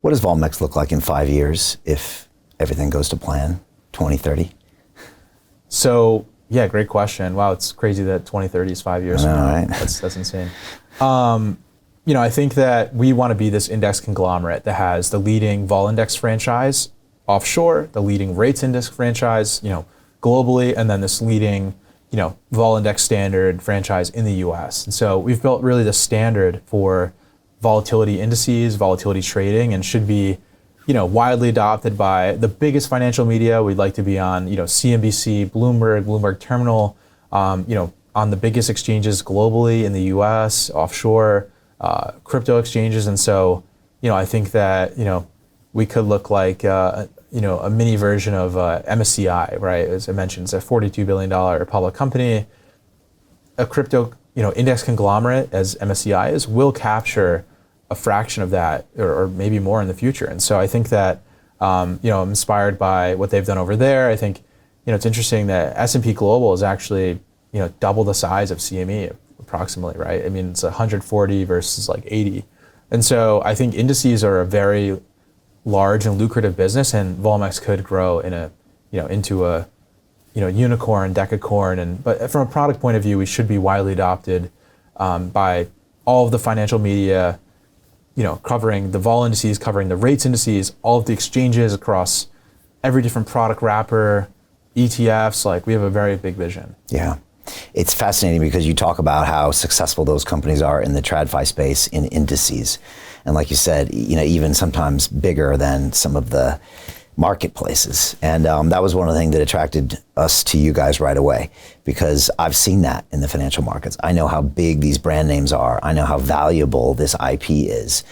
What does Volmex look like in 5 years if everything goes to plan, 2030? So, yeah, great question. Wow, it's crazy that 2030 is 5 years from now. Right? That's insane. I think that we want to be this index conglomerate that has the leading vol index franchise offshore, the leading rates index franchise, globally, and then this leading, vol index standard franchise in the US. And so we've built really the standard for volatility indices, volatility trading, and should be, widely adopted by the biggest financial media. We'd like to be on, CNBC, Bloomberg Terminal, on the biggest exchanges globally in the US, offshore, crypto exchanges. And so, I think that, we could look like, a mini version of MSCI, right? As I mentioned, it's a $42 billion public company. A crypto, index conglomerate, as MSCI is, will capture a fraction of that, or maybe more in the future. And so I think that, I'm inspired by what they've done over there. I think, it's interesting that S&P Global is actually, double the size of CME approximately, right? I mean, it's 140 versus like 80. And so I think indices are a very large and lucrative business, and Volmex could grow in into a, unicorn, decacorn. But from a product point of view, we should be widely adopted by all of the financial media, covering the vol indices, covering the rates indices, all of the exchanges across every different product wrapper, ETFs. Like, we have a very big vision. Yeah. It's fascinating because you talk about how successful those companies are in the TradFi space in indices. And like you said, even sometimes bigger than some of the marketplaces. And that was one of the things that attracted us to you guys right away, because I've seen that in the financial markets. I know how big these brand names are. I know how valuable this IP is.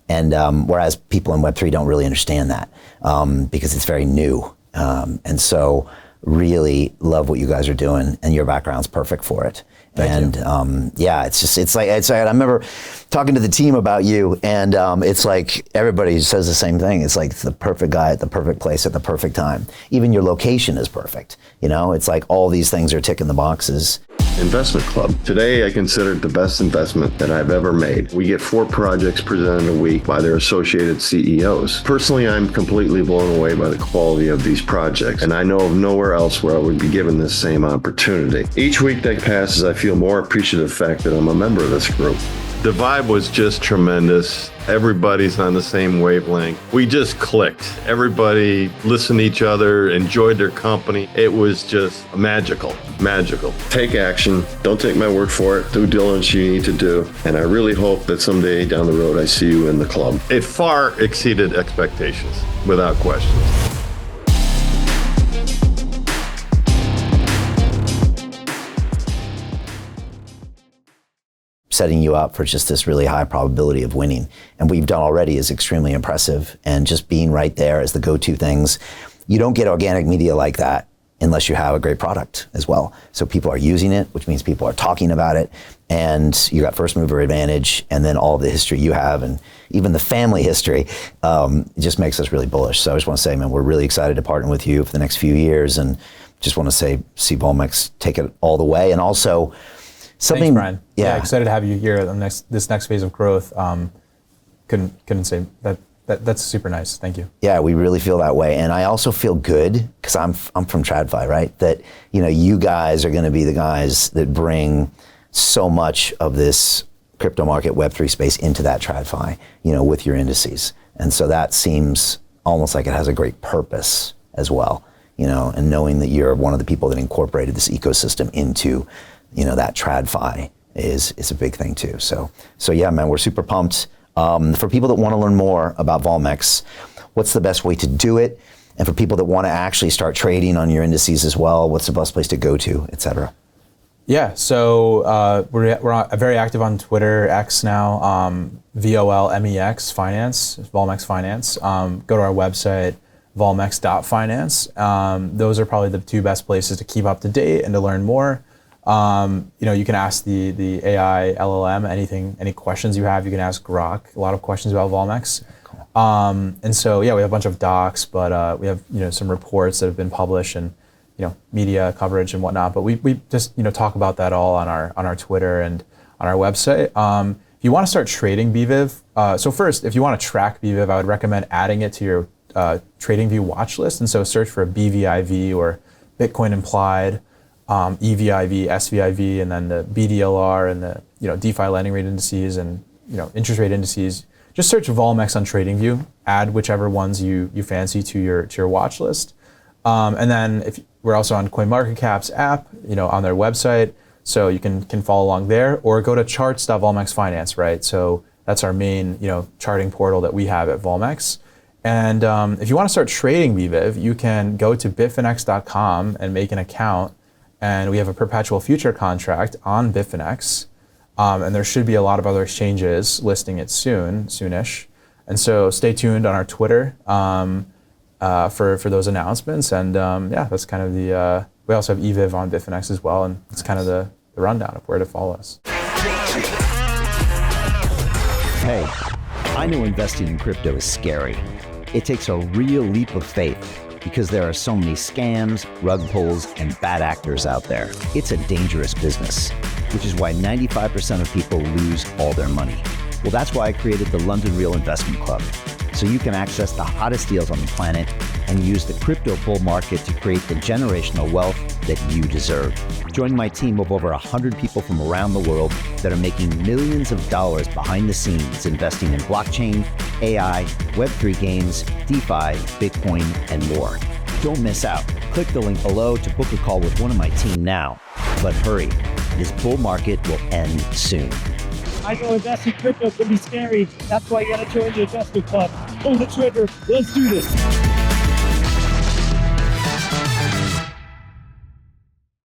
And whereas people in Web3 don't really understand that because it's very new. And so really love what you guys are doing, and your background's perfect for it. Thank you. Yeah, it's like I remember talking to the team about you, and it's like everybody says the same thing. It's like the perfect guy at the perfect place at the perfect time. Even your location is perfect. It's like all these things are ticking the boxes. Investment Club. Today, I consider it the best investment that I've ever made. We get 4 projects presented a week by their associated CEOs. Personally, I'm completely blown away by the quality of these projects, and I know of nowhere else where I would be given this same opportunity. Each week that passes, I feel more appreciative of the fact that I'm a member of this group. The vibe was just tremendous. Everybody's on the same wavelength. We just clicked. Everybody listened to each other, enjoyed their company. It was just magical, magical. Take action. Don't take my word for it. Due diligence you need to do. And I really hope that someday down the road I see you in the club. It far exceeded expectations, without question. Setting you up for just this really high probability of winning. And what you've done already is extremely impressive. And just being right there as the go-to things, you don't get organic media like that unless you have a great product as well. So people are using it, which means people are talking about it, and you got first mover advantage, and then all of the history you have, and even the family history, just makes us really bullish. So I just want to say, man, we're really excited to partner with you for the next few years, and just want to see Volmex take it all the way. And also, something, thanks, Brian. Yeah, excited to have you here on this next phase of growth. Couldn't say that. That's super nice. Thank you. Yeah, we really feel that way, and I also feel good because I'm from TradFi, right? That you guys are going to be the guys that bring so much of this crypto market Web3 space into that TradFi, with your indices, and so that seems almost like it has a great purpose as well, and knowing that you're one of the people that incorporated this ecosystem into that TradFi is a big thing too. So yeah, man, we're super pumped. For people that want to learn more about Volmex, what's the best way to do it? And for people that want to actually start trading on your indices as well, what's the best place to go to, et cetera? Yeah, so we're very active on Twitter, X now, VOLMEX Finance, Volmex Finance. Go to our website, volmex.finance. Those are probably the 2 best places to keep up to date and to learn more. You can ask the AI LLM any questions you have. You can ask Grok a lot of questions about Volmex. Cool. And so yeah, we have a bunch of docs, but we have some reports that have been published and media coverage and whatnot. But we just talk about that all on our Twitter and on our website. If you want to start trading BVIV, so first, if you want to track BVIV, I would recommend adding it to your TradingView watch list. And so search for BVIV or Bitcoin implied, EVIV, SVIV, and then the BDLR and the DeFi lending rate indices and interest rate indices. Just search Volmex on TradingView. Add whichever ones you fancy to your watch list. And then we're also on CoinMarketCap's app, on their website. So you can follow along there, or go to charts.volmexfinance, right? So that's our main, charting portal that we have at Volmex. And if you want to start trading BVIV, you can go to bitfinex.com and make an account. And we have a perpetual future contract on Bitfinex. And there should be a lot of other exchanges listing it soonish. And so stay tuned on our Twitter for those announcements. And that's kind of we also have EVIV on Bitfinex as well. And it's kind of the rundown of where to follow us. Hey, I know investing in crypto is scary. It takes a real leap of faith because there are so many scams, rug pulls, and bad actors out there. It's a dangerous business, which is why 95% of people lose all their money. Well, that's why I created the London Real Investment Club, so you can access the hottest deals on the planet and use the crypto bull market to create the generational wealth that you deserve. Join my team of over 100 people from around the world that are making millions of dollars behind the scenes investing in blockchain, AI, Web3 games, DeFi, Bitcoin, and more. Don't miss out. Click the link below to book a call with one of my team now. But hurry, this bull market will end soon. I know investing crypto can be scary. That's why you gotta join the investment club. Pull the trigger. Let's do this.